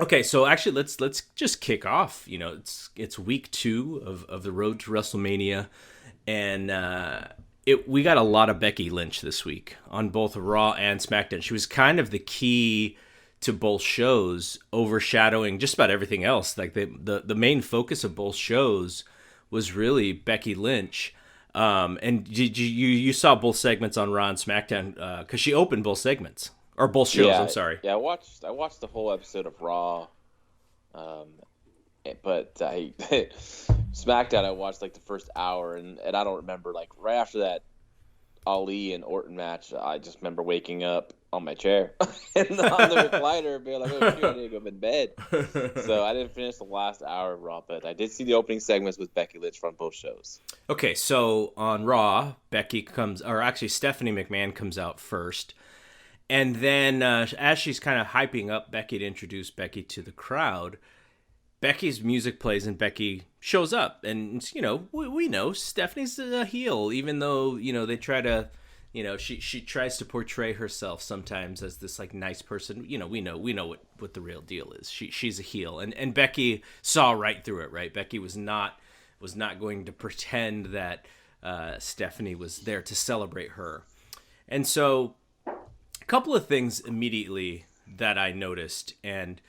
Okay, so actually, let's just kick off. It's week 2 of the road to WrestleMania, and we got a lot of Becky Lynch this week on both Raw and SmackDown. She was kind of the key to both shows, overshadowing just about everything else. Like the main focus of both shows was really Becky Lynch. And you saw both segments on Raw and SmackDown because she opened both segments or both shows. I'm Yeah, sorry. yeah. I watched the whole episode of Raw, um, but I SmackDown. I watched like the first hour, and I don't remember like right after that Ali and Orton match. I just remember waking up on my chair and on the recliner, being like, "Oh shoot, I need to go to bed." So I didn't finish the last hour of Raw, but I did see the opening segments with Becky Lynch from both shows. Okay, so on Raw, Stephanie McMahon comes out first. And then as she's kind of hyping up Becky to introduce Becky to the crowd, Becky's music plays and Becky shows up. And, we know Stephanie's a heel, even though, they try to, she tries to portray herself sometimes as this, like, nice person. We know what the real deal is. She's a heel. And Becky saw right through it, right? Becky was not going to pretend that Stephanie was there to celebrate her. And so couple of things immediately that I noticed, and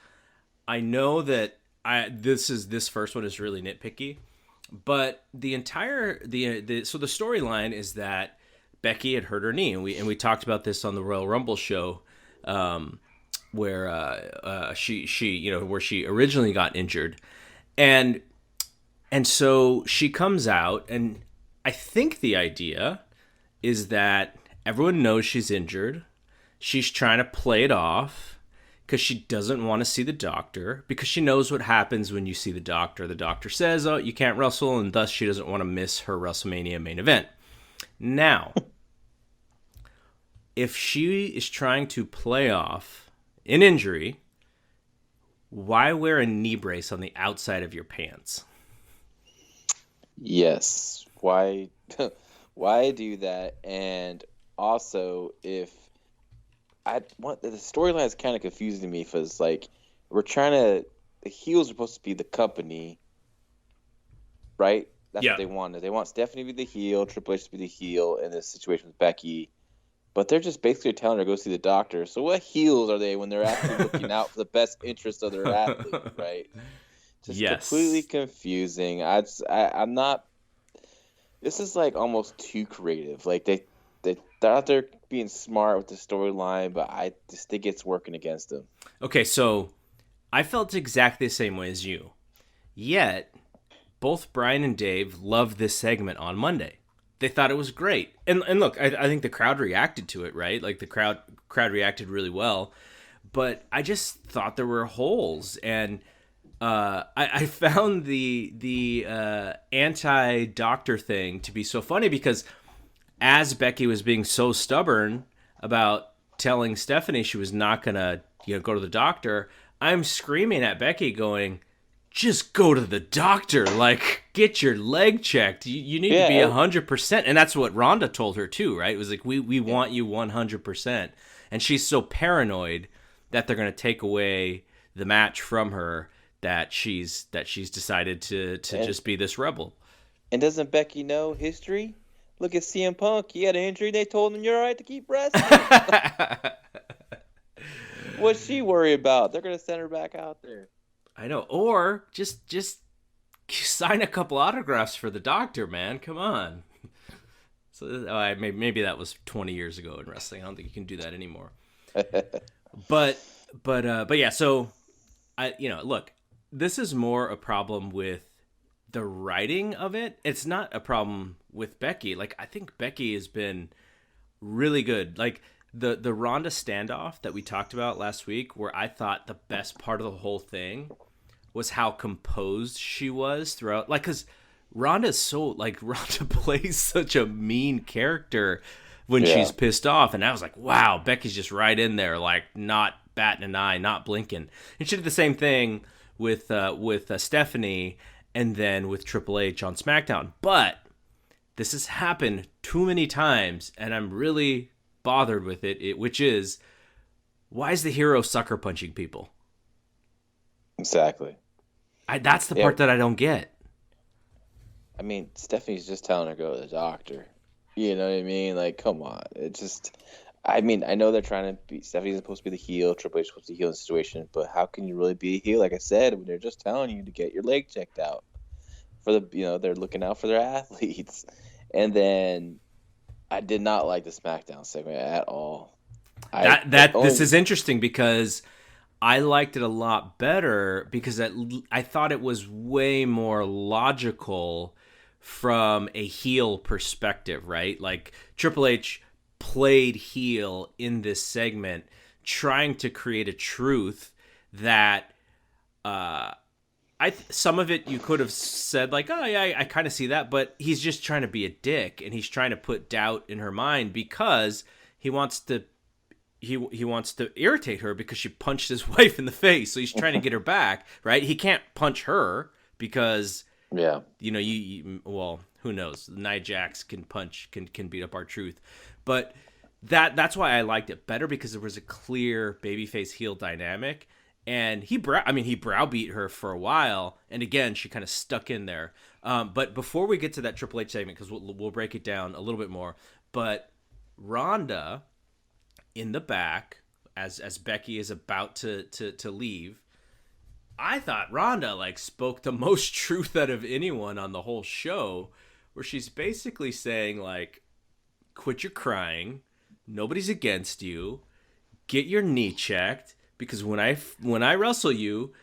I know that this first one is really nitpicky, but the storyline is that Becky had hurt her knee, and we talked about this on the Royal Rumble show, where she originally got injured, and so she comes out, and I think the idea is that everyone knows she's injured. She's trying to play it off because she doesn't want to see the doctor, because she knows what happens when you see the doctor. The doctor says, oh, you can't wrestle, and thus she doesn't want to miss her WrestleMania main event. Now, if she is trying to play off an injury, why wear a knee brace on the outside of your pants? Yes. Why? Why do that? And also, the storyline is kind of confusing to me because like the heels are supposed to be the company, right? That's what they wanted. They want Stephanie to be the heel, Triple H to be the heel in this situation with Becky, but they're just basically telling her to go see the doctor. So what heels are they when they're actually looking out for the best interest of their athlete, right? Just completely confusing. I'm not. This is like almost too creative. Like they're out there being smart with the storyline, but I just think it's working against them. Okay, so I felt exactly the same way as you. Yet, both Brian and Dave loved this segment on Monday. They thought it was great. And look, I think the crowd reacted to it, right? Like the crowd reacted really well. But I just thought there were holes. And I found the anti-doctor thing to be so funny because as Becky was being so stubborn about telling Stephanie she was not going to go to the doctor, I'm screaming at Becky going, just go to the doctor. Like, get your leg checked. You need to be 100%. And that's what Rhonda told her too, right? It was like, we want you 100%. And she's so paranoid that they're going to take away the match from her that she's decided to just be this rebel. And doesn't Becky know history? Look at CM Punk. He had an injury. They told him you're all right to keep wrestling. What's she worried about? They're going to send her back out there. I know. Or just sign a couple autographs for the doctor, man. Come on. So maybe that was 20 years ago in wrestling. I don't think you can do that anymore. But yeah. So look, this is more a problem with the writing of it. It's not a problem with Becky. Like, I think Becky has been really good. Like the Ronda standoff that we talked about last week, where I thought the best part of the whole thing was how composed she was throughout. Like, because Ronda plays such a mean character when she's pissed off. And I was like, wow, Becky's just right in there, like not batting an eye, not blinking. And she did the same thing with Stephanie and then with Triple H on SmackDown. But this has happened too many times, and I'm really bothered with it, which is, why is the hero sucker punching people? Exactly. That's the part that I don't get. I mean, Stephanie's just telling her to go to the doctor. You know what I mean? Like, come on. It just, I mean, I know they're trying to be, Stephanie's supposed to be the heel, Triple H is supposed to be the heel in the situation, but how can you really be a heel? Like I said, when they're just telling you to get your leg checked out for the, they're looking out for their athletes. And then I did not like the SmackDown segment at all. This is interesting because I liked it a lot better because I thought it was way more logical from a heel perspective, right? Like Triple H played heel in this segment, trying to create a truth that some of it you could have said like, oh yeah, I kind of see that, but he's just trying to be a dick and he's trying to put doubt in her mind because he wants to irritate her because she punched his wife in the face, so he's trying to get her back, right? He can't punch her because well, who knows? Nia Jax can punch, can beat up R-Truth, but that's why I liked it better because there was a clear babyface heel dynamic, and he browbeat her for a while, and again she kind of stuck in there. But before we get to that Triple H segment, because we'll break it down a little bit more, but Ronda in the back as Becky is about to leave, I thought Ronda like spoke the most truth out of anyone on the whole show, where she's basically saying like, quit your crying, nobody's against you, get your knee checked, because when I wrestle you,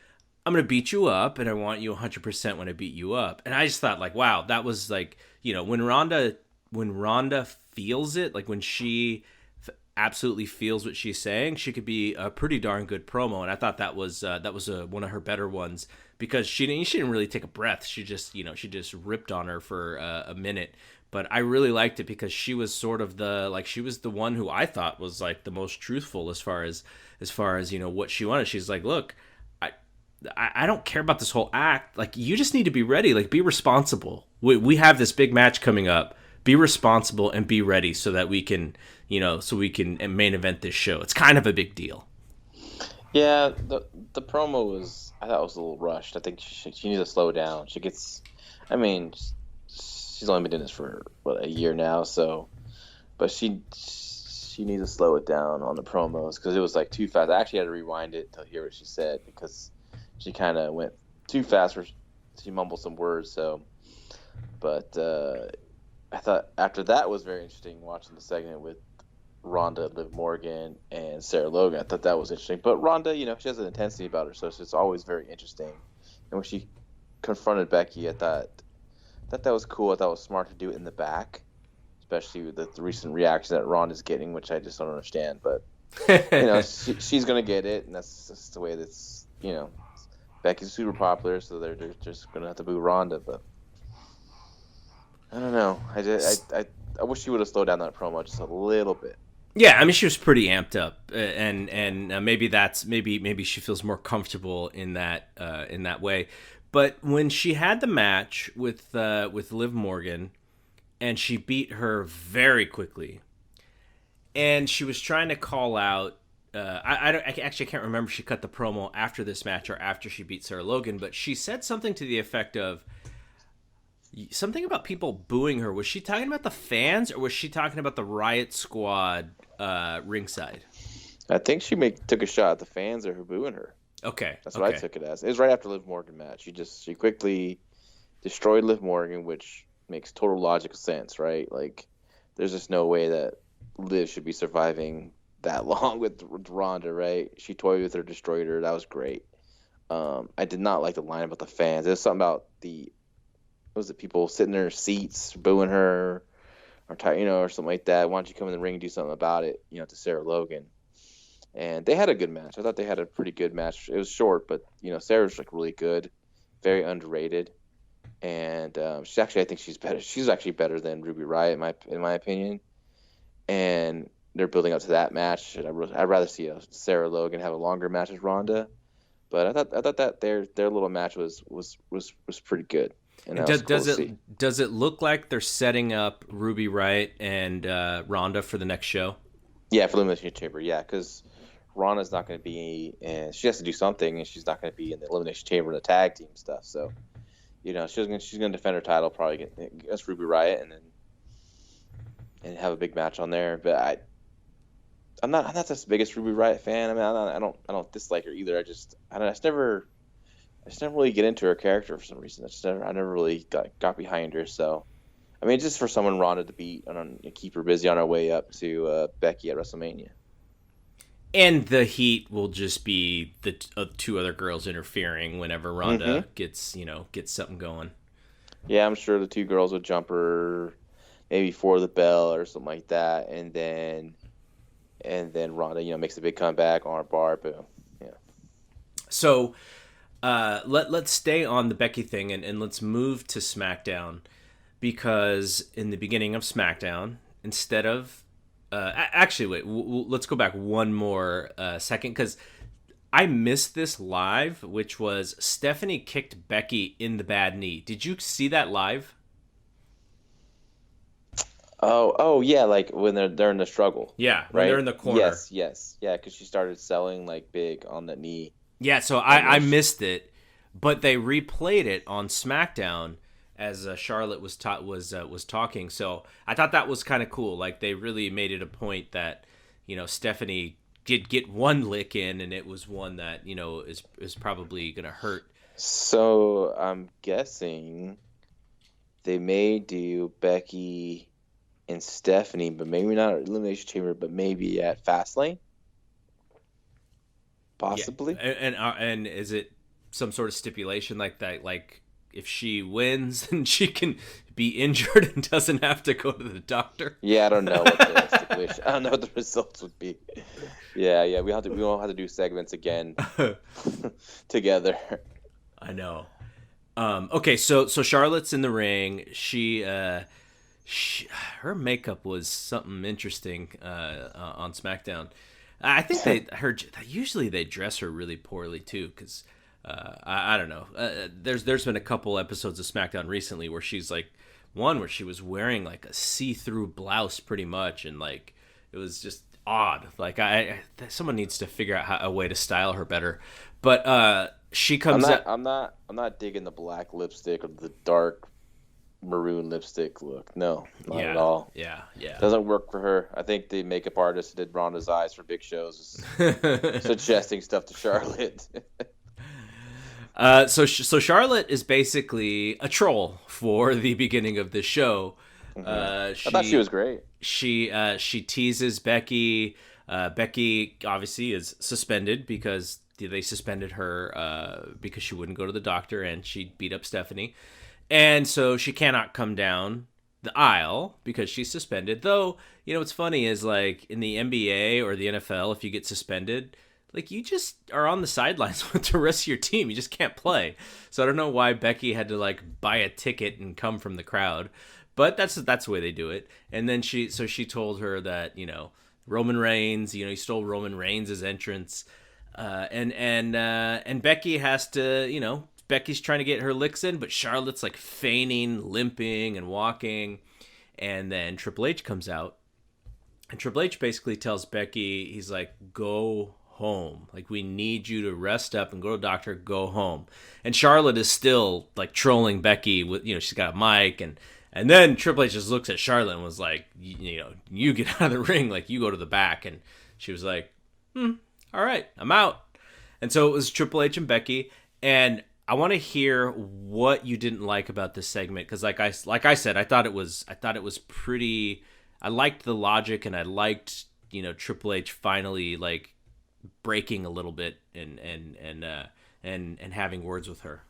I'm going to beat you up, and I want you 100% when I beat you up. And I just thought like, wow, that was like, when Ronda feels it, like when she absolutely feels what she's saying, she could be a pretty darn good promo. And I thought that was one of her better ones, because she didn't really take a breath. She just ripped on her for a minute. But I really liked it because she was sort of she was the one who I thought was like the most truthful as far as what she wanted. She's like, look, I don't care about this whole act. Like, you just need to be ready. Like, be responsible. We have this big match coming up. Be responsible and be ready so that we can, main event this show. It's kind of a big deal. Yeah, the promo I thought it was a little rushed. I think she needs to slow down. She's only been doing this for a year now, but she needs to slow it down on the promos because it was like too fast. I actually had to rewind it to hear what she said because she kind of went too fast. She mumbled some words. But I thought after that was very interesting watching the segment with Ronda, Liv Morgan, and Sarah Logan. I thought that was interesting. But Ronda, she has an intensity about her, so it's always very interesting. And when she confronted Becky, I thought that was cool. I thought it was smart to do it in the back, especially with the recent reaction that Ronda's getting, which I just don't understand. But she's gonna get it, and that's the way that's Becky's super popular, so they're just gonna have to boo Ronda. But I don't know. I wish she would have slowed down that promo just a little bit. Yeah, I mean, she was pretty amped up, and maybe she feels more comfortable in that way. But when she had the match with Liv Morgan, and she beat her very quickly, and she was trying to call out. I can't remember if she cut the promo after this match or after she beat Sarah Logan, but she said something to the effect of something about people booing her. Was she talking about the fans, or was she talking about the Riot Squad ringside? I think she took a shot at the fans or who booing her. Okay, that's what I took it as. It was right after Liv Morgan match. She quickly destroyed Liv Morgan, which makes total logical sense, right? Like, there's just no way that Liv should be surviving that long with Ronda, right? She toyed with her, destroyed her. That was great. I did not like the line about the fans. There's something about people sitting in their seats booing her, or something like that. Why don't you come in the ring and do something about it? To Sarah Logan. And they had a good match. I thought they had a pretty good match. It was short, but Sarah's like really good, very underrated, and I think she's better. She's actually better than Ruby Riott in my opinion. And they're building up to that match. I'd rather see Sarah Logan have a longer match with Ronda, but I thought that their little match was pretty good. And does it look like they're setting up Ruby Riott and Ronda for the next show? Yeah, for Elimination Chamber. Yeah, because Ronda's not going to be, and she has to do something, and she's not going to be in the Elimination Chamber and the tag team stuff. So, she's going to defend her title, probably against Ruby Riott, and have a big match on there. But I'm not the biggest Ruby Riott fan. I mean, I don't dislike her either. I just never really get into her character for some reason. I never really got behind her. So, I mean, just for someone Ronda to beat and keep her busy on our way up to Becky at WrestleMania. And the heat will just be the two other girls interfering whenever Ronda gets something going. Yeah, I'm sure the two girls would jump her maybe for the bell or something like that, and then Ronda, makes a big comeback on her bar, boom. Yeah. So, let's stay on the Becky thing and let's move to SmackDown, because in the beginning of SmackDown, instead of actually, wait. Let's go back one more second, because I missed this live, which was Stephanie kicked Becky in the bad knee. Did you see that live? Oh, yeah, like when they're in the struggle. Yeah, right? When they're in the corner. Yes, yeah, because she started selling like big on the knee. Yeah, so I missed it, but they replayed it on SmackDown as Charlotte was talking. So I thought that was kind of cool. Like, they really made it a point that, Stephanie did get one lick in, and it was one that, is probably going to hurt. So I'm guessing they may do Becky and Stephanie, but maybe not at Elimination Chamber, but maybe at Fastlane? Possibly. Yeah. And is it some sort of stipulation like that, like, if she wins, then she can be injured and doesn't have to go to the doctor? Yeah, I don't know what the stipulation. I don't know what the results would be. Yeah, we won't have to do segments again together. I know. Okay, so Charlotte's in the ring. She her makeup was something interesting on SmackDown. I think usually they dress her really poorly too, because I don't know. There's been a couple episodes of SmackDown recently where she's like, one where she was wearing like a see-through blouse pretty much, and like it was just odd. Like someone needs to figure out a way to style her better. But she comes out. I'm not digging the black lipstick or the dark maroon lipstick look. No, not at all. Yeah. Doesn't work for her. I think the makeup artist did Ronda's eyes for big shows, suggesting stuff to Charlotte. So Charlotte is basically a troll for the beginning of the show. I thought she was great. She teases Becky. Becky obviously is suspended because they suspended her because she wouldn't go to the doctor, and she beat up Stephanie. And so she cannot come down the aisle because she's suspended. Though, what's funny is, like, in the NBA or the NFL, if you get suspended, like, you just are on the sidelines with the rest of your team. You just can't play. So I don't know why Becky had to, like, buy a ticket and come from the crowd. But that's the way they do it. And then she told her that, Roman Reigns, he stole Roman Reigns' entrance. And Becky has to, Becky's trying to get her licks in, but Charlotte's like feigning, limping, and walking. And then Triple H comes out. And Triple H basically tells Becky, he's like, go home. Like, we need you to rest up and go to the doctor, go home. And Charlotte is still like trolling Becky with, she's got a mic. And then Triple H just looks at Charlotte and was like, you get out of the ring, like, you go to the back. And she was like, all right, I'm out. And so it was Triple H and Becky. And I want to hear what you didn't like about this segment, because like I said, I thought it was pretty. I liked the logic, and I liked Triple H finally like breaking a little bit and having words with her.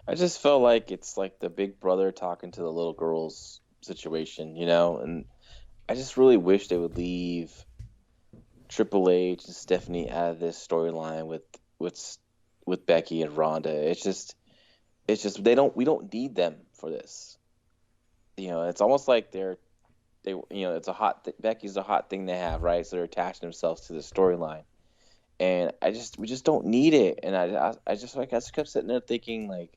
I just felt like it's like the big brother talking to the little girls situation, and I just really wish they would leave Triple H and Stephanie out of this storyline with Becky and Ronda. It's just we don't need them for this. It's almost like it's Becky's a hot thing they have, right? So they're attaching themselves to the storyline, and we just don't need it. And I just kept sitting there thinking, like,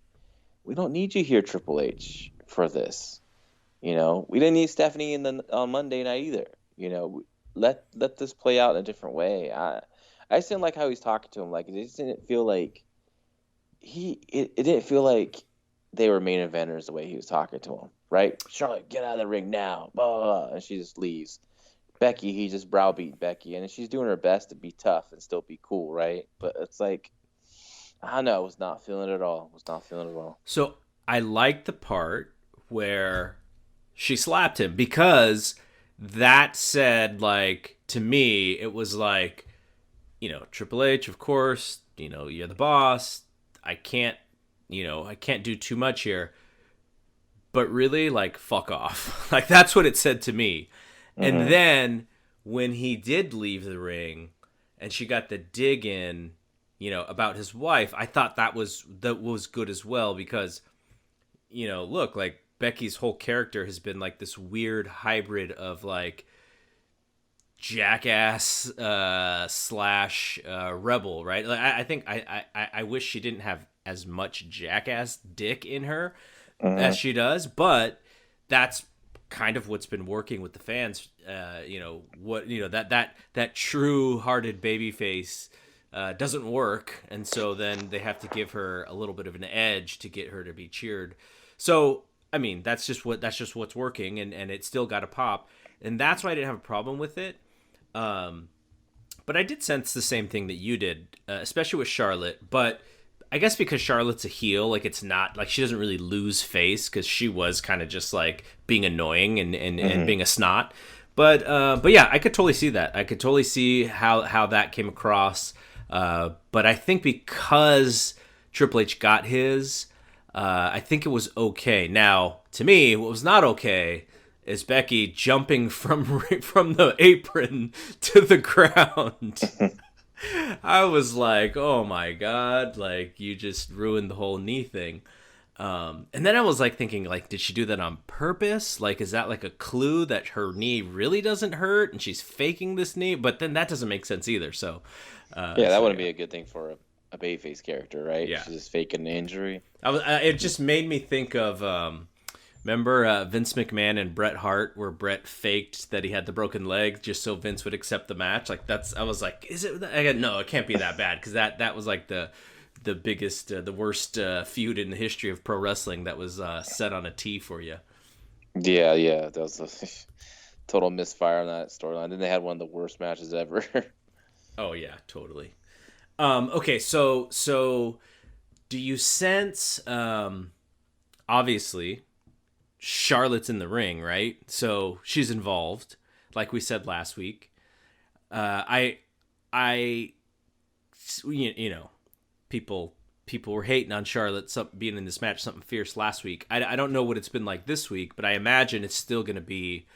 we don't need you here, Triple H, for this. We didn't need Stephanie on Monday night either. Let this play out in a different way. I just didn't like how he's talking to him. Like, it just didn't feel like it didn't feel like they were main eventers the way he was talking to him, right? Charlotte, get out of the ring now, blah, blah, blah, and she just leaves. Becky, he just browbeat Becky, and she's doing her best to be tough and still be cool, right? But it's like, I don't know, I was not feeling it at all. So I liked the part where she slapped him, because that said, like, to me, it was like, Triple H, of course, you're the boss. I can't do too much here. But really, like, fuck off. Like, that's what it said to me. Mm-hmm. And then when he did leave the ring and she got the dig in, about his wife, I thought that was good as well, because, look, like, Becky's whole character has been like this weird hybrid of like jackass slash rebel, right? Like, I think I wish she didn't have as much jackass dick in her as she does, but that's kind of what's been working with the fans. That true-hearted babyface doesn't work, and so then they have to give her a little bit of an edge to get her to be cheered. So, I mean, that's just what's working, and it still got a pop, and that's why I didn't have a problem with it. But I did sense the same thing that you did, especially with Charlotte. But I guess because Charlotte's a heel, like, it's not like she doesn't really lose face, because she was kind of just like being annoying and being a snot. But yeah, I could totally see that. I could totally see how that came across. But I think because Triple H got his, I think it was okay. Now, to me, what was not okay is Becky jumping from the apron to the ground. I was like, oh my God, like, you just ruined the whole knee thing. And then I was like thinking, like, did she do that on purpose? Like, is that like a clue that her knee really doesn't hurt and she's faking this knee? But then that doesn't make sense either. So, that wouldn't be a good thing for a babyface character, right? Yeah. She's just faking an injury. It just made me think of, remember Vince McMahon and Bret Hart, where Bret faked that he had the broken leg just so Vince would accept the match? Like, I was like, is it? No, it can't be that bad, because that was like the biggest, the worst feud in the history of pro wrestling that was set on a tee for you. Yeah, that was a total misfire on that storyline. Then they had one of the worst matches ever. Oh yeah, totally. Okay, so do you sense, obviously, Charlotte's in the ring, right? So she's involved, like we said last week. People were hating on Charlotte being in this match, something fierce last week. I don't know what it's been like this week, but I imagine it's still going to be,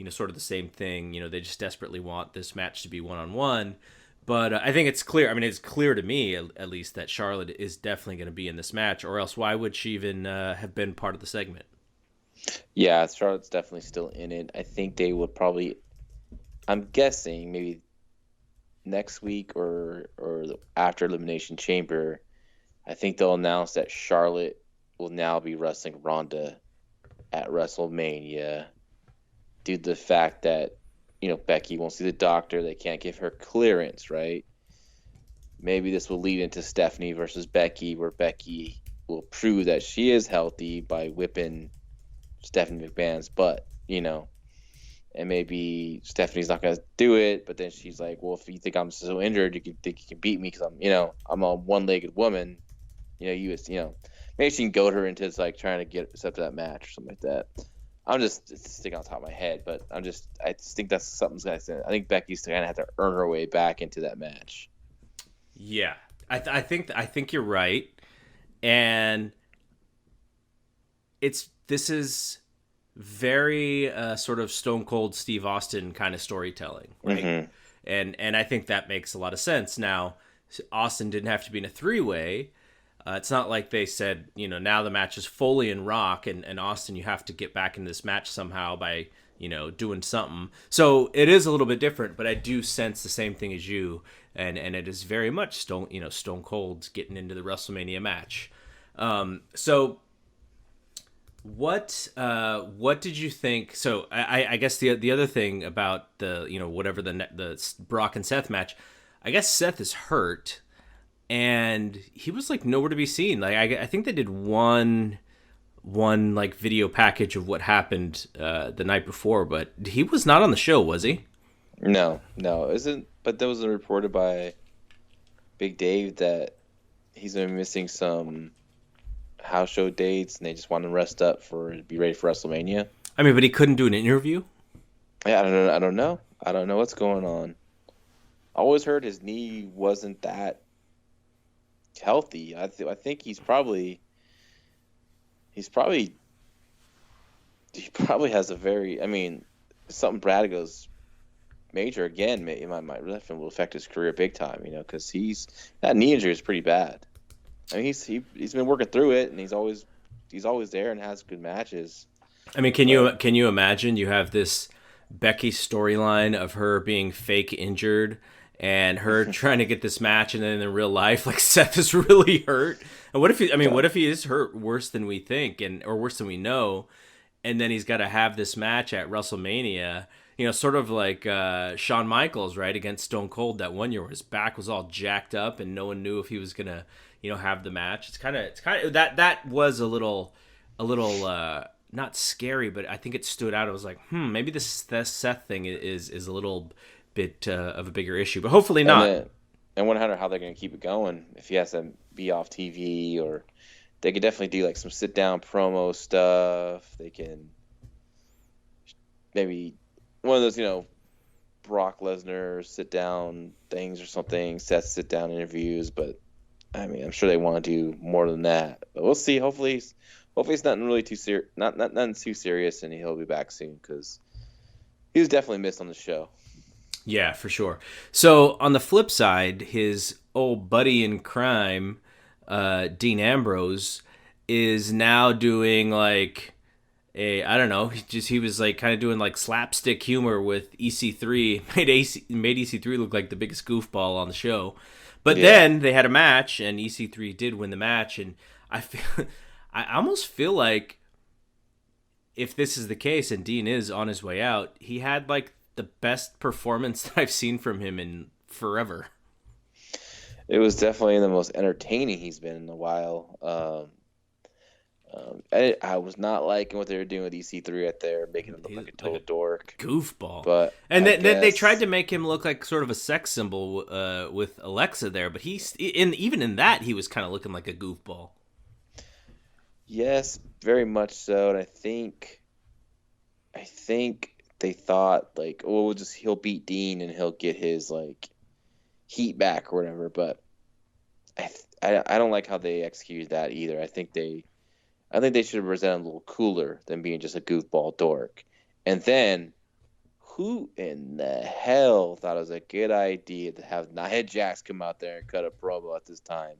sort of the same thing. They just desperately want this match to be one-on-one. But I think it's clear. I mean, it's clear to me, at least, that Charlotte is definitely going to be in this match, or else why would she even have been part of the segment? Yeah, Charlotte's definitely still in it. I think they would probably, I'm guessing, maybe next week or after Elimination Chamber, I think they'll announce that Charlotte will now be wrestling Ronda at WrestleMania due to the fact that, Becky won't see the doctor. They can't give her clearance, right? Maybe this will lead into Stephanie versus Becky, where Becky will prove that she is healthy by whipping Stephanie McMahon's butt, and maybe Stephanie's not going to do it, but then she's like, well, if you think I'm so injured, you think you can beat me because I'm a one-legged woman, maybe she can goad her into like trying to get us up to that match or something like that. I'm just sticking on top of my head, but I just think that's something's going to. I think Becky's going to have to earn her way back into that match. Yeah, I think you're right, and this is very sort of Stone Cold Steve Austin kind of storytelling, right? Mm-hmm. And I think that makes a lot of sense. Now, Austin didn't have to be in a three-way. It's not like they said, now the match is Foley and Rock, and Austin, you have to get back in this match somehow by, doing something. So it is a little bit different, but I do sense the same thing as you, and it is very much Stone Cold getting into the WrestleMania match. So what did you think? So I guess the other thing about the whatever the Brock and Seth match, I guess Seth is hurt, and he was like nowhere to be seen. Like I think they did one like video package of what happened the night before, but he was not on the show, was he? No, isn't. But there was reported by Big Dave that he's been missing some house show dates, and they just want to rest up to be ready for WrestleMania. I mean, but he couldn't do an interview. Yeah, I don't know. I don't know what's going on. I always heard his knee wasn't that healthy. I think he probably has a very. I mean, something Brad goes major again. It might will affect his career big time. Because that knee injury is pretty bad. I mean, he's been working through it, and he's always there and has good matches. I mean, can you imagine you have this Becky storyline of her being fake injured and her trying to get this match, and then in real life, like, Seth is really hurt? And what if he is hurt worse than we think, or worse than we know, and then he's got to have this match at WrestleMania? Sort of like Shawn Michaels, right, against Stone Cold that one year where his back was all jacked up and no one knew if he was gonna, have the match. It's kind of that was a little not scary, but I think it stood out. It was like, maybe this Seth thing is a little bit of a bigger issue, but hopefully not. I wonder how they're gonna keep it going if he has to be off TV, or they could definitely do like some sit down promo stuff. They can maybe one of those, Brock Lesnar sit down things or something, Seth sit down interviews. But I mean, I'm sure they want to do more than that. But we'll see. Hopefully it's nothing really too serious, nothing too serious, and he'll be back soon because he was definitely missed on the show. Yeah, for sure. So on the flip side, his old buddy in crime, Dean Ambrose, is now doing like I don't know. He was like kind of doing like slapstick humor with EC3. Made EC3 look like the biggest goofball on the show. But then they had a match, and EC3 did win the match. And I almost feel like if this is the case and Dean is on his way out, he had like the best performance that I've seen from him in forever. It was definitely the most entertaining he's been in a while. I was not liking what they were doing with EC3 right there, making him look like a total dork. Goofball. But then they tried to make him look like sort of a sex symbol with Alexa there, but even in that, he was kind of looking like a goofball. Yes, very much so. And I think they thought like, oh, he'll beat Dean and he'll get his like heat back or whatever. But I don't like how they executed that either. I think they should have presented a little cooler than being just a goofball dork. And then, who in the hell thought it was a good idea to have Nia Jax come out there and cut a promo at this time?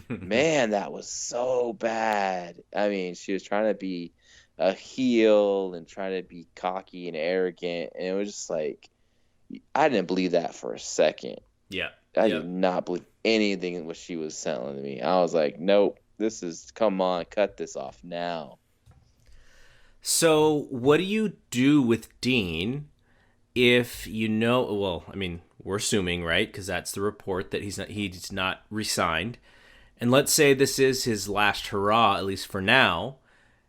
Man, that was so bad. I mean, she was trying to be a heel and trying to be cocky and arrogant, and it was just like, I didn't believe that for a second. Yeah. I did not believe anything what she was selling to me. I was like, nope. Come on, cut this off now. So what do you do with Dean if well, I mean, we're assuming, right? Because that's the report that he's not re-signed. And let's say this is his last hurrah, at least for now.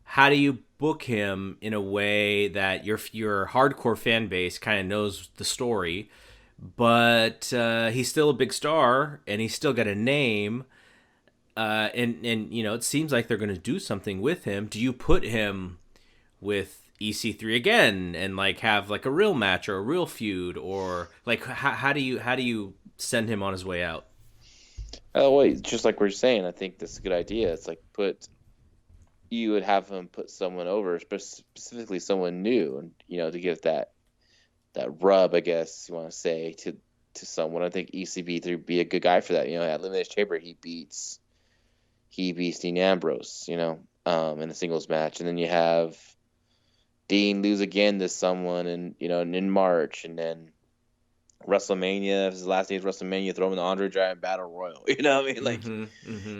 How do you book him in a way that your hardcore fan base kind of knows the story, but he's still a big star and he's still got a name? And it seems like they're going to do something with him. Do you put him with EC3 again and like have like a real match or a real feud, or like how do you send him on his way out? Oh wait, just like we're saying, I think that's a good idea. It's like you would have him put someone over, specifically someone new, and to give that rub, I guess you want to say, to someone. I think EC3 would be a good guy for that. At Elimination Chamber, he beats Dean Ambrose, in a singles match. And then you have Dean lose again to someone in March. And then WrestleMania, if his last day is WrestleMania, throw him in the Andre Giant Battle Royal. You know what I mean? Like,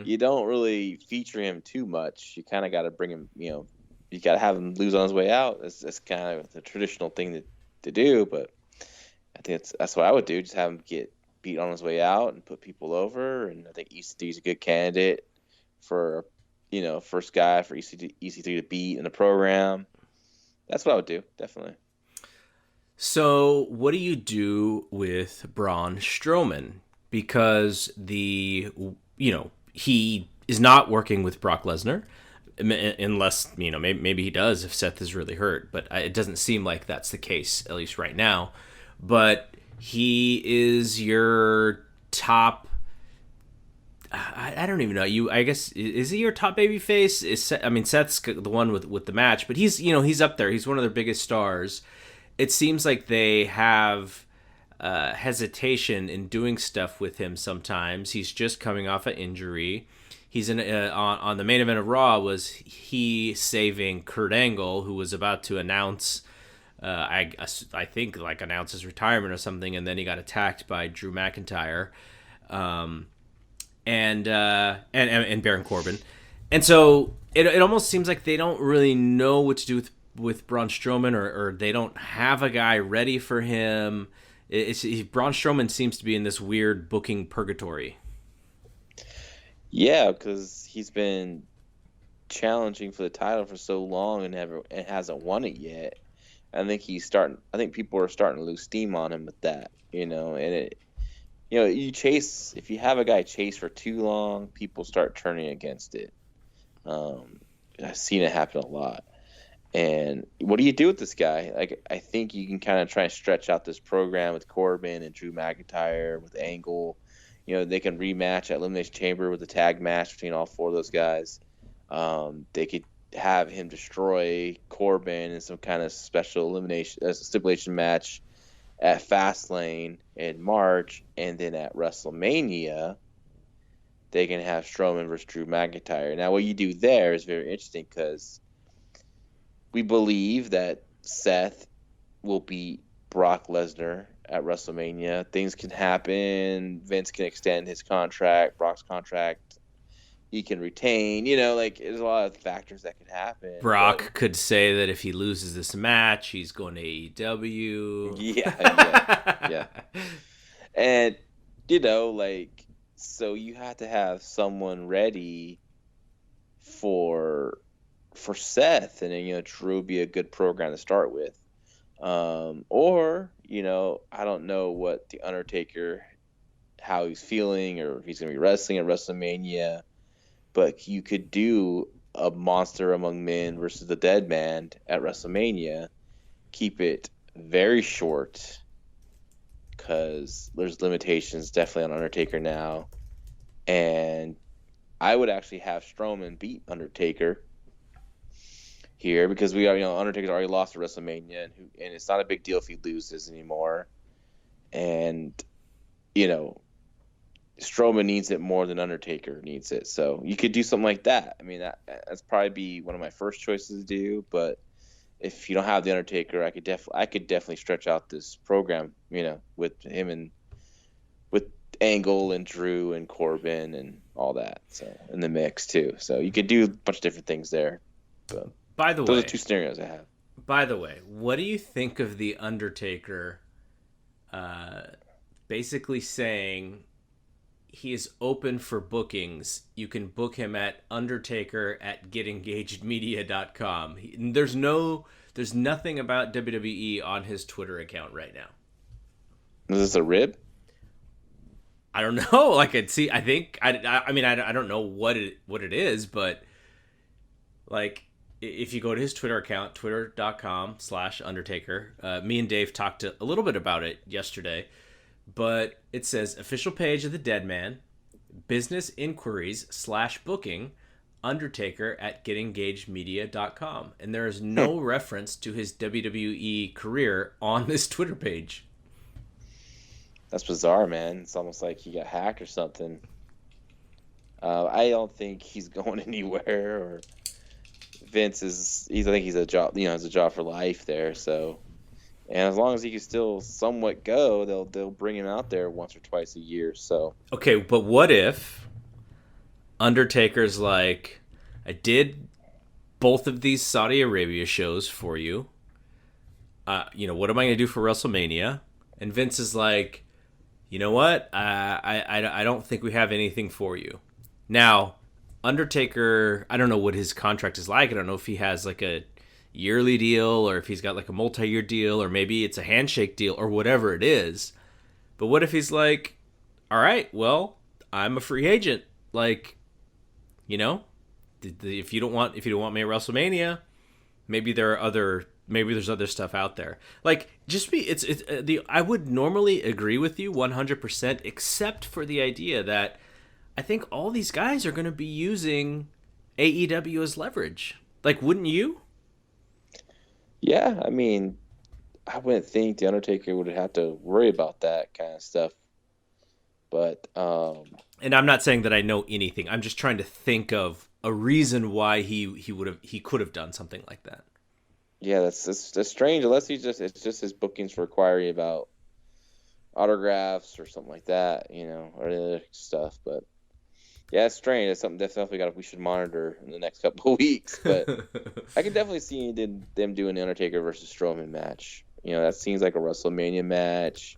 you don't really feature him too much. You kind of got to bring him, you got to have him lose on his way out. That's kind of the traditional thing to do. But I think that's what I would do. Just have him get beat on his way out and put people over. And I think EC3 is a good candidate for, first guy for EC3 to beat in the program. That's what I would do, definitely. So what do you do with Braun Strowman? Because he is not working with Brock Lesnar, unless, maybe he does if Seth is really hurt. But it doesn't seem like that's the case, at least right now. But he is your top... I don't even know. I guess, is he your top babyface? Seth's the one with the match, but he's up there. He's one of their biggest stars. It seems like they have hesitation in doing stuff with him sometimes. He's just coming off an injury. He's on the main event of Raw was he saving Kurt Angle, who was about to announce, I think announce his retirement or something, and then he got attacked by Drew McIntyre, and Baron Corbin, and so it almost seems like they don't really know what to do with Braun Strowman, or they don't have a guy ready for him. Braun Strowman seems to be in this weird booking purgatory. Yeah, because he's been challenging for the title for so long and hasn't won it yet. I think people are starting to lose steam on him with that, and if you have a guy chase for too long, people start turning against it. I've seen it happen a lot. And what do you do with this guy? I think you can kind of try and stretch out this program with Corbin and Drew McIntyre, with Angle. They can rematch at Elimination Chamber with a tag match between all four of those guys. They could have him destroy Corbin in some kind of special stipulation match at Fastlane in March, and then at WrestleMania, they can have Strowman versus Drew McIntyre. Now, what you do there is very interesting because we believe that Seth will beat Brock Lesnar at WrestleMania. Things can happen. Vince can extend his contract, Brock's contract. He can retain. There's a lot of factors that could happen. Brock could say that if he loses this match, he's going to AEW. Yeah. And, so you have to have someone ready for Seth, and then Drew would be a good program to start with, or I don't know what the Undertaker, how he's feeling, or if he's gonna be wrestling at WrestleMania, but you could do a Monster Among Men versus the Dead Man at WrestleMania, keep it very short because there's limitations definitely on Undertaker now, and I would actually have Strowman beat Undertaker here because we are, Undertaker's already lost at WrestleMania, and it's not a big deal if he loses anymore. And, Strowman needs it more than Undertaker needs it. So you could do something like that. That's probably be one of my first choices to do. But if you don't have the Undertaker, I could definitely stretch out this program, with him and with Angle and Drew and Corbin and all that. So in the mix too. So you could do a bunch of different things there. But those are two scenarios I have. By the way, what do you think of the Undertaker basically saying he is open for bookings? You can book him at undertaker@getengagedmedia.com. There's nothing about WWE on his Twitter account right now. Is this a rib? I don't know. I don't know what it is, but if you go to his Twitter account, twitter.com/Undertaker, me and Dave talked a little bit about it yesterday, but it says official page of the Dead Man, business inquiries /booking, Undertaker@getengagedmedia.com. And there is no reference to his WWE career on this Twitter page. That's bizarre, man. It's almost like he got hacked or something. I don't think he's going anywhere, or Vince I think he's a job, has a job for life there. So, and as long as he can still somewhat go, they'll bring him out there once or twice a year. So, okay, but what if Undertaker's like, I did both of these Saudi Arabia shows for you. What am I going to do for WrestleMania? And Vince is like, you know what? I don't think we have anything for you. Now, Undertaker, I don't know what his contract is like. I don't know if he has like a yearly deal or if he's got like a multi-year deal or maybe it's a handshake deal or whatever it is. But what if he's like, all right, well, I'm a free agent. Like, you know, if you don't want me at WrestleMania, maybe there's other stuff out there. Like, I would normally agree with you 100%, except for the idea that I think all these guys are going to be using AEW as leverage. Like, wouldn't you? Yeah, I mean, I wouldn't think the Undertaker would have to worry about that kind of stuff. But and I'm not saying that I know anything. I'm just trying to think of a reason why he could have done something like that. Yeah, that's strange. Unless it's just his bookings for inquiry about autographs or something like that, or other stuff. But yeah, it's strange. It's something definitely we should monitor in the next couple of weeks. But I can definitely see them doing the Undertaker versus Strowman match. That seems like a WrestleMania match.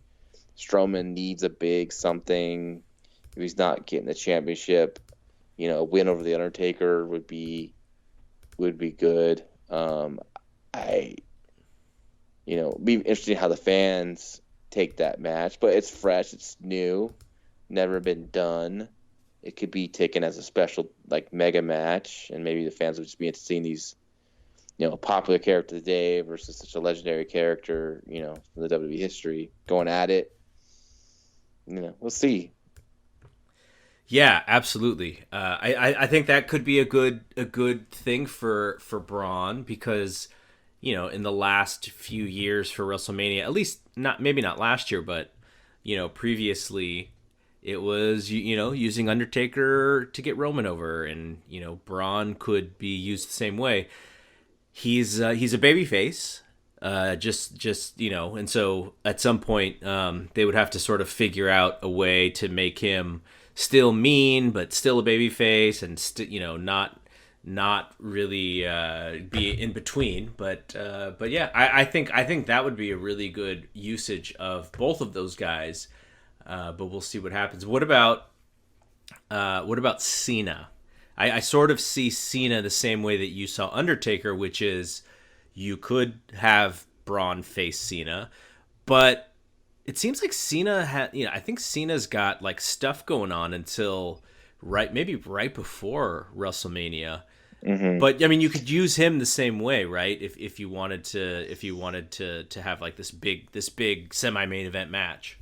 Strowman needs a big something. If he's not getting the championship, a win over the Undertaker would be good. Be interesting how the fans take that match, but it's fresh, it's new, never been done. It could be taken as a special like mega match, and maybe the fans would just be interested in these, popular character of the day versus such a legendary character, from the WWE history going at it. We'll see. Yeah, absolutely. I think that could be a good thing for Braun because, in the last few years for WrestleMania, at least maybe not last year, but previously it was using Undertaker to get Roman over, and Braun could be used the same way. He's a babyface. And so at some point they would have to sort of figure out a way to make him still mean but still a babyface and not really be in between. But yeah, I think that would be a really good usage of both of those guys. But we'll see what happens. What about Cena? I sort of see Cena the same way that you saw Undertaker, which is you could have Braun face Cena, but it seems like Cena I think Cena's got like stuff going on until maybe right before WrestleMania. Mm-hmm. But I mean, you could use him the same way, right? If you wanted to have like this big semi-main event match.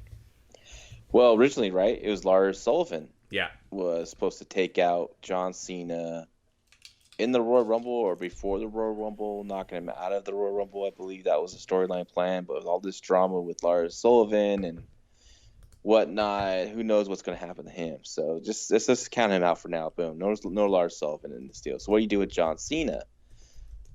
Well, originally, right, it was Lars Sullivan. Yeah, was supposed to take out John Cena in the Royal Rumble or before the Royal Rumble, knocking him out of the Royal Rumble. I believe that was the storyline plan. But with all this drama with Lars Sullivan and whatnot, who knows what's going to happen to him? So let's just count him out for now. Boom, no Lars Sullivan in this deal. So what do you do with John Cena?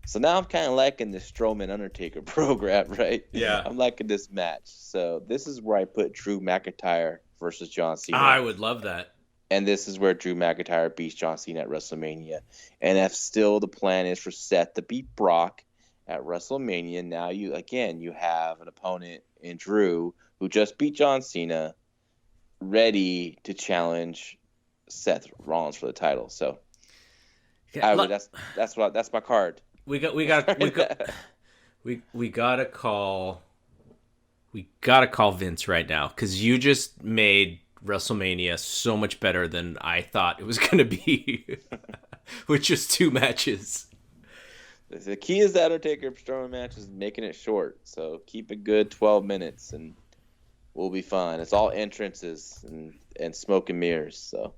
So now I'm kind of liking this Strowman Undertaker program, right? Yeah, I'm liking this match. So this is where I put Drew McIntyre versus John Cena. I would love that. And this is where Drew McIntyre beats John Cena at WrestleMania. And if still the plan is for Seth to beat Brock at WrestleMania, now you have an opponent in Drew who just beat John Cena, ready to challenge Seth Rollins for the title. So that's my card. We gotta call Vince right now, because you just made WrestleMania so much better than I thought it was going to be with just two matches. The key is the Undertaker Strowman match is making it short, so keep it good, 12 minutes, and we'll be fine. It's all entrances and smoke and mirrors, so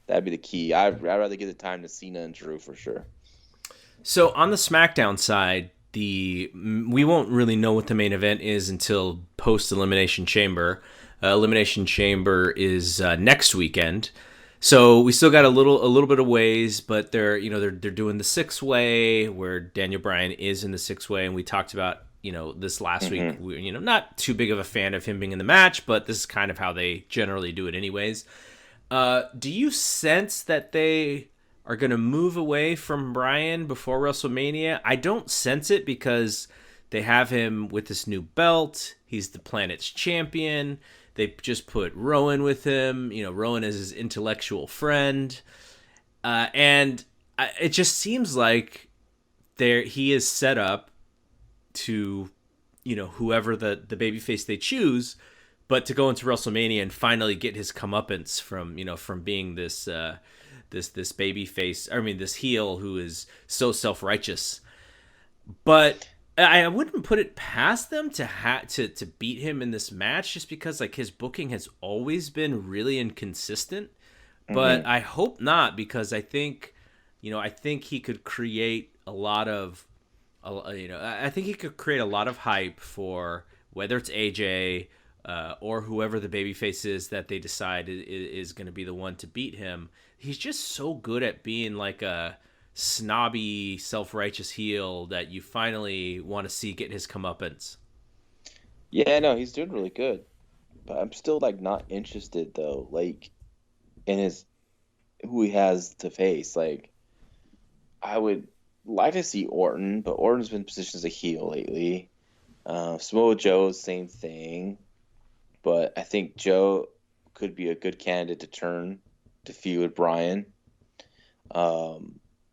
that'd be the key. I'd rather give the time to Cena and Drew for sure. So on the SmackDown side, we won't really know what the main event is until post Elimination Chamber. Elimination Chamber is next weekend, so we still got a little bit of ways, but they're doing the 6-way where Daniel Bryan is in the 6-way, and we talked about this last week. Not too big of a fan of him being in the match, but this is kind of how they generally do it anyways. Do you sense that they are going to move away from Bryan before WrestleMania? I don't sense it because they have him with this new belt. He's the planet's champion. They just put Rowan with him. Rowan is his intellectual friend. It just seems like he is set up to, whoever the babyface they choose, but to go into WrestleMania and finally get his comeuppance from being this babyface. I mean, this heel who is so self-righteous. But I wouldn't put it past them to beat him in this match, just because like his booking has always been really inconsistent. But I hope not, because I think he could create a lot of hype for whether it's AJ or whoever the babyface is that they decide is going to be the one to beat him. He's just so good at being like a snobby, self-righteous heel that you finally want to see get his comeuppance. Yeah, no, he's doing really good, but I'm still like not interested though, like in who he has to face. Like, I would like to see Orton, but Orton's been positioned as a heel lately. Samoa Joe, same thing, but I think Joe could be a good candidate to turn to feud with Bryan.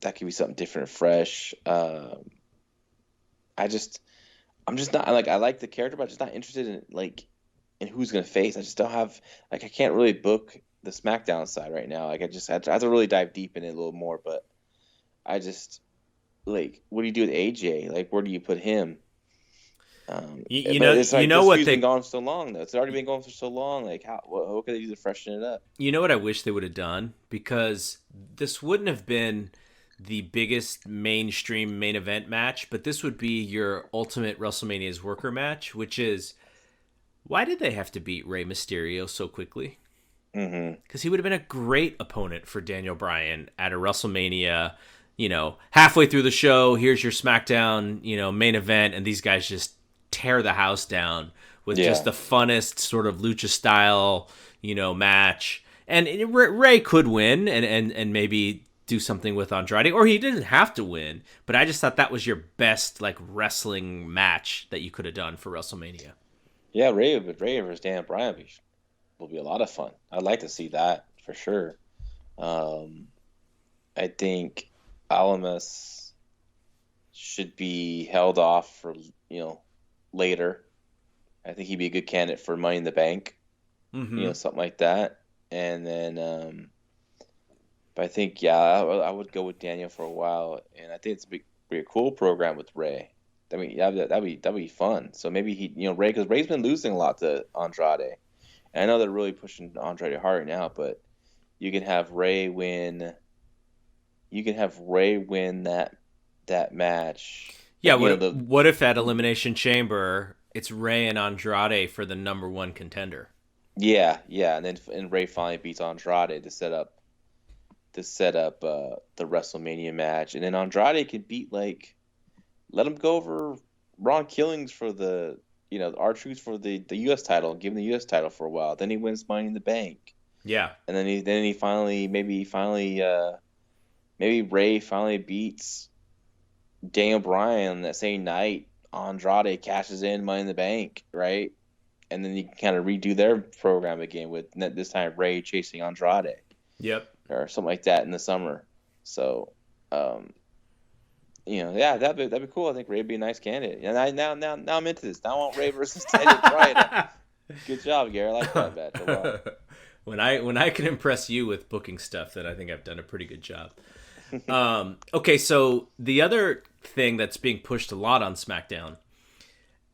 That could be something different and fresh. I'm just not like, I like the character, but I'm just not interested in who's gonna face. I just don't have, like, I can't really book the SmackDown side right now. Like, I have to really dive deep in it a little more. But I just, like, what do you do with AJ? Like, where do you put him? It's like, this feud's been going for so long though. It's already been going for so long. Like, what could they do to freshen it up? You know what I wish they would have done? Because this wouldn't have been the biggest mainstream main event match, but this would be your ultimate WrestleMania's worker match, which is, why did they have to beat Rey Mysterio so quickly? Because he would have been a great opponent for Daniel Bryan at a WrestleMania. Halfway through the show, here's your SmackDown, main event, and these guys just tear the house down with just the funnest sort of lucha style, match. And Rey could win and maybe do something with Andrade, or he didn't have to win. But I just thought that was your best like wrestling match that you could have done for WrestleMania. Yeah, Rey versus Daniel Bryan will be a lot of fun. I'd like to see that for sure. I think Alamis should be held off for later. I think he'd be a good candidate for Money in the Bank, something like that. And then, but I think I would go with Daniel for a while, and I think it's be a cool program with Rey. I mean, that'd be fun. So maybe Rey, because Rey's been losing a lot to Andrade. And I know they're really pushing Andrade hard now, but you can have Rey win. You can have Rey win that match. Yeah, what if at Elimination Chamber it's Rey and Andrade for the number one contender? Yeah, and then Rey finally beats Andrade to set up the WrestleMania match, and then Andrade can beat, like, let him go over Ron Killings for the R-Truth for the U.S. title, give him the U.S. title for a while. Then he wins Money in the Bank. Yeah, and then he finally maybe Rey finally beats Daniel Bryan that same night. Andrade cashes in Money in the Bank, right? And then you can kind of redo their program again with this time Rey chasing Andrade. Yep. Or something like that in the summer. So, that'd be cool. I think Rey'd be a nice candidate. And now I'm into this. Now I want Rey versus Daniel Bryan. Good job, Gary. I like that match a lot. When I can impress you with booking stuff, then I think I've done a pretty good job. Okay, so the other thing that's being pushed a lot on SmackDown,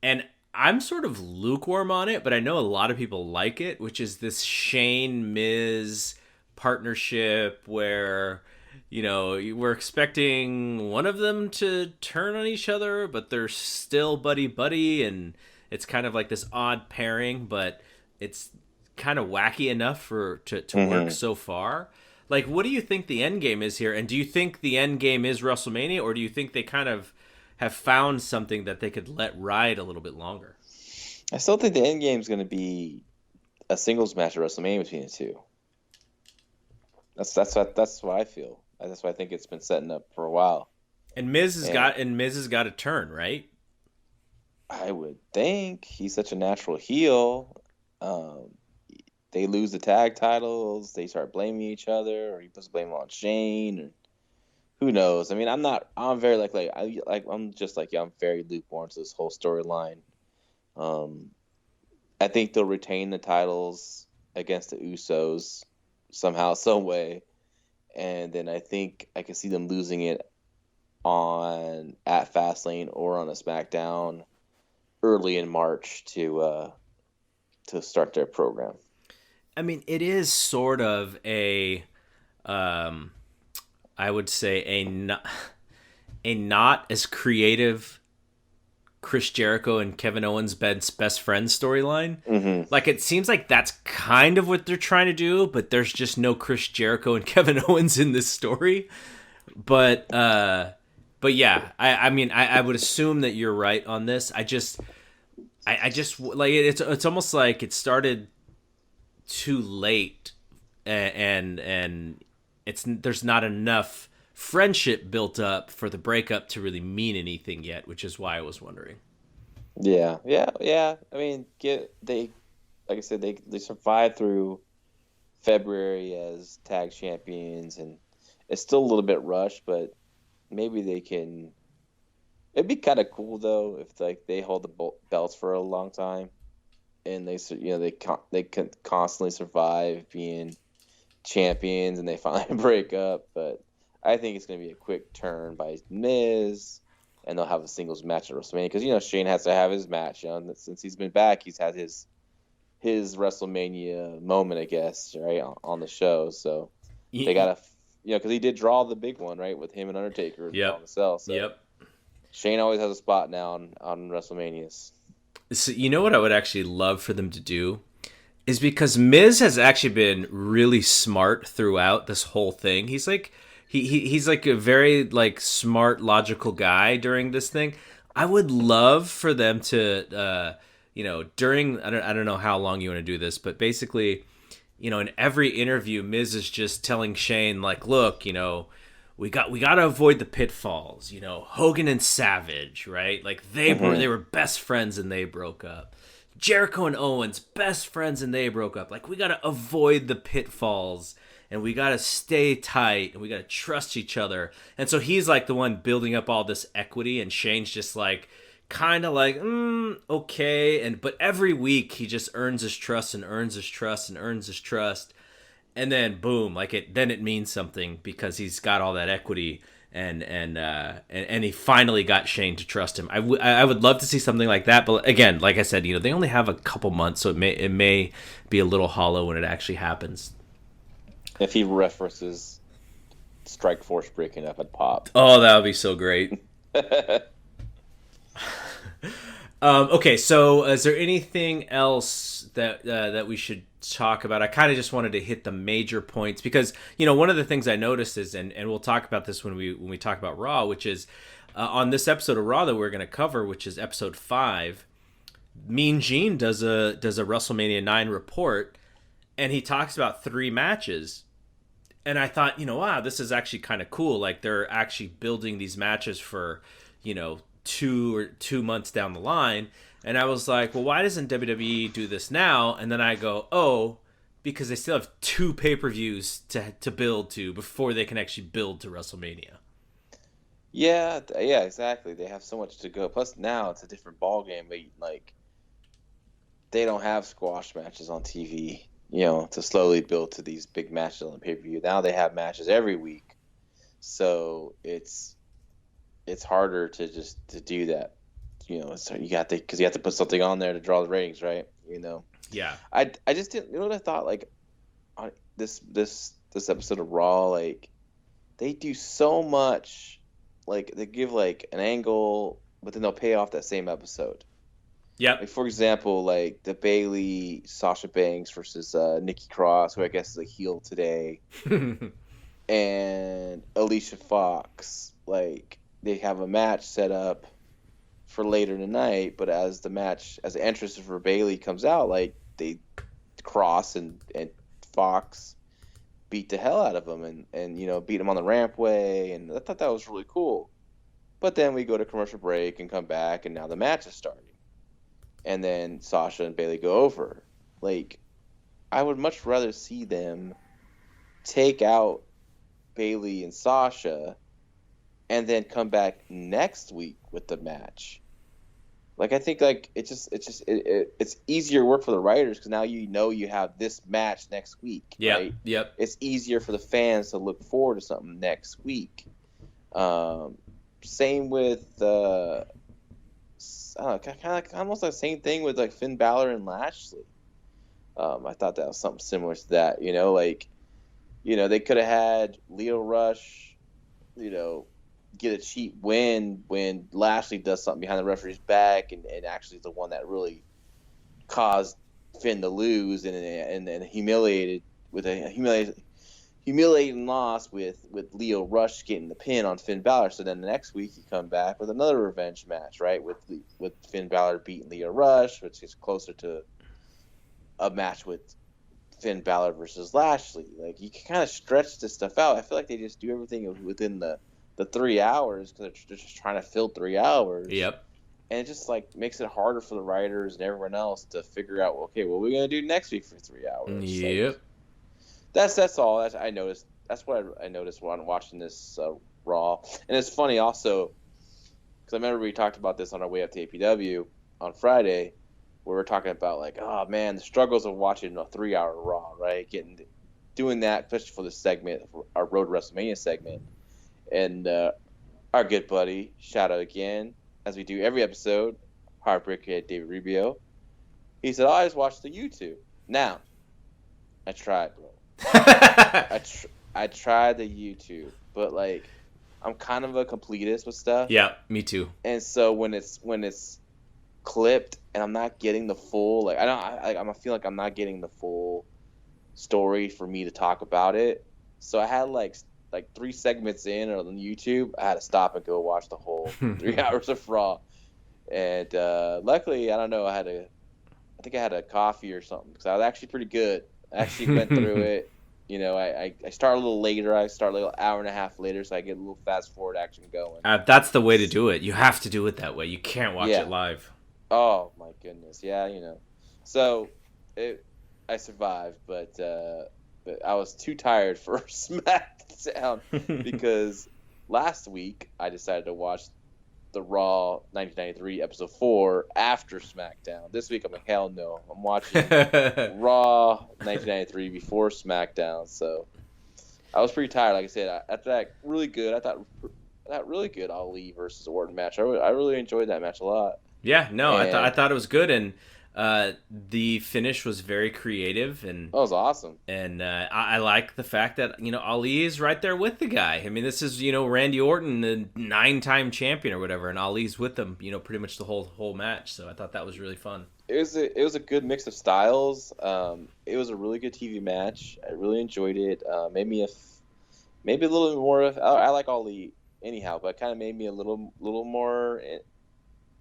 and I'm sort of lukewarm on it, but I know a lot of people like it, which is this Shane Miz partnership where, we're expecting one of them to turn on each other, but they're still buddy, and it's kind of like this odd pairing, but it's kind of wacky enough to work so far. Like, what do you think the end game is here? And do you think the end game is WrestleMania, or do you think they kind of have found something that they could let ride a little bit longer? I still think the end game is going to be a singles match at WrestleMania between the two. That's what I feel. That's why I think it's been setting up for a while. And Miz has got a turn, right? I would think he's such a natural heel. Um, they lose the tag titles, they start blaming each other, or he puts blame on Shane, or who knows? I mean, I'm very I'm just like, yeah, I'm very lukewarm to this whole storyline. Um, I think they'll retain the titles against the Usos somehow, some way, and then I think I can see them losing it on at Fastlane or on a SmackDown early in March to start their program. I mean, it is sort of a, I would say a not as creative Chris Jericho and Kevin Owens best friend storyline. Mm-hmm. Like, it seems like that's kind of what they're trying to do, but there's just no Chris Jericho and Kevin Owens in this story. But yeah, I mean, I would assume that you're right on this. I just like it's almost like it started too late, and there's not enough friendship built up for the breakup to really mean anything yet, which is why I was wondering. Yeah. I mean, like I said, they survived through February as tag champions, and it's still a little bit rushed, but maybe they can. It'd be kind of cool though if like they hold the belts for a long time, and they can constantly survive being champions, and they finally break up. But I think it's going to be a quick turn by Miz, and they'll have a singles match at WrestleMania because Shane has to have his match. Since he's been back, he's had his WrestleMania moment, I guess, right on the show. So they gotta, because he did draw the big one, right, with him and Undertaker on the cell. So Yep. Shane always has a spot now on WrestleManias. So you know what I would actually love for them to do is, because Miz has actually been really smart throughout this whole thing. He's like he's like a very like smart, logical guy during this thing. I would love for them to during I don't know how long you want to do this, but basically, in every interview, Miz is just telling Shane like, look, we got to avoid the pitfalls. Hogan and Savage, right? Like they were best friends and they broke up. Jericho and Owens, best friends and they broke up. Like, we got to avoid the pitfalls, and we got to stay tight, and we got to trust each other. And so he's like the one building up all this equity, and Shane's just like kind of like, okay. But every week he just earns his trust and earns his trust and earns his trust. And then boom, then it means something because he's got all that equity, and he finally got Shane to trust him. I would love to see something like that, but again, like I said, they only have a couple months, so it may be a little hollow when it actually happens. If he references Strike Force breaking up, I'd pop. Oh, that would be so great. Okay, so is there anything else that we should talk about? I kind of just wanted to hit the major points because one of the things I noticed is, and we'll talk about this when we talk about Raw, which is on this episode of Raw that we're going to cover, which is episode 5. Mean Gene does a WrestleMania 9 report, and he talks about 3 matches, and I thought, wow, this is actually kind of cool. Like, they're actually building these matches for 2 months down the line. And I was like, well, why doesn't WWE do this now? And then I go, oh, because they still have 2 pay-per-views to build to before they can actually build to WrestleMania. Yeah, exactly. They have so much to go. Plus, now it's a different ballgame. Like, they don't have squash matches on TV, to slowly build to these big matches on the pay-per-view. Now they have matches every week. So it's harder to do that. So you have to put something on there to draw the ratings, right? Yeah. I just didn't. What I thought, like, on this episode of Raw, like, they do so much, like, they give like an angle, but then they'll pay off that same episode. Yeah. Like, for example, like the Bayley Sasha Banks versus Nikki Cross, who I guess is a heel today, and Alicia Fox, like, they have a match set up for later tonight, but as the entrance for Bayley comes out, like, they Cross and Fox beat the hell out of him and beat him on the rampway, and I thought that was really cool. But then we go to commercial break and come back, and now the match is starting. and then Sasha and Bayley go over. Like, I would much rather see them take out Bayley and Sasha and then come back next week with the match. Like, I think like it's easier work for the writers because now you have this match next week. Yeah. Right? Yep. It's easier for the fans to look forward to something next week. Same with I don't know, kind of almost the same thing with like Finn Balor and Lashley. I thought that was something similar to that. They could have had Leo Rush, get a cheap win when Lashley does something behind the referee's back and actually is the one that really caused Finn to lose and humiliating loss with Leo Rush getting the pin on Finn Balor. So then the next week you come back with another revenge match, right? With Finn Balor beating Leo Rush, which is closer to a match with Finn Balor versus Lashley. Like, you can kind of stretch this stuff out. I feel like they just do everything within the 3 hours because they're just trying to fill 3 hours. Yep. And it just like makes it harder for the writers and everyone else to figure out, okay, what are we gonna do next week for 3 hours? Yep. Like, that's all. I noticed. That's what I noticed when I'm watching this Raw. And it's funny also because I remember we talked about this on our way up to APW on Friday, where we're talking about like, oh man, the struggles of watching a 3-hour Raw, right? Doing that, especially for this segment, for our Road to WrestleMania segment. And our good buddy, shout out again, as we do every episode, Heartbreaker David Rubio. He said, I just watched the YouTube. Now, I tried, bro. I tried the YouTube, but like, I'm kind of a completist with stuff. Yeah, me too. And so when it's clipped and I'm not getting the full, like, I feel like I'm not getting the full story for me to talk about it. So I had like 3 segments in on YouTube, I had to stop and go watch the whole 3 hours of Raw. And luckily, I don't know, I think I had a coffee or something because I was actually pretty good. I actually went through it. I start a little later. I start like an hour and a half later, so I get a little fast forward action going. That's the way to do it. You have to do it that way. You can't watch it live. Oh my goodness, yeah, So I survived, but I was too tired for SmackDown because last week I decided to watch the Raw 1993 episode 4 after SmackDown. This week I'm like, hell no, I'm watching Raw 1993 before SmackDown. So I was pretty tired. Like I said, after that really good, I thought really good Ali versus Orton match. I really enjoyed that match a lot. Yeah, no, I thought it was good, and the finish was very creative, and that was awesome. And I like the fact that Ali is right there with the guy. I mean, this is Randy Orton, the 9-time champion or whatever, and Ali's with them pretty much the whole match. So I thought that was really fun. It was a good mix of styles. It was a really good TV match. I really enjoyed it. Maybe a little more of I like Ali anyhow, but it kind of made me a little more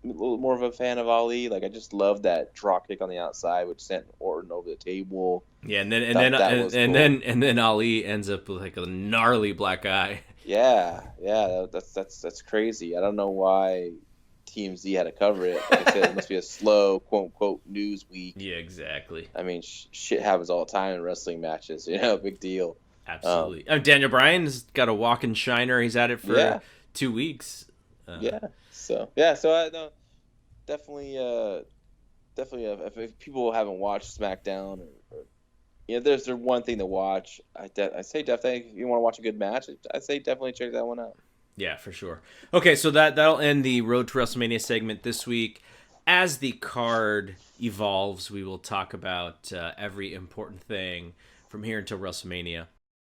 of a fan of Ali. Like, I just love that drop kick on the outside, which sent Orton over the table. Yeah, and then Ali ends up with like a gnarly black eye. Yeah, that's crazy. I don't know why TMZ had to cover it. Like I said, it must be a slow quote unquote news week. Yeah, exactly. I mean, shit happens all the time in wrestling matches. Big deal. Absolutely. If I shiner. He's at it for 2 weeks. So I know definitely if people haven't watched SmackDown or there's one thing to watch. I say definitely if you want to watch a good match, I say definitely check that one out. Yeah, for sure. Okay, so that'll end the Road to WrestleMania segment this week. As the card evolves, we will talk about every important thing from here until WrestleMania.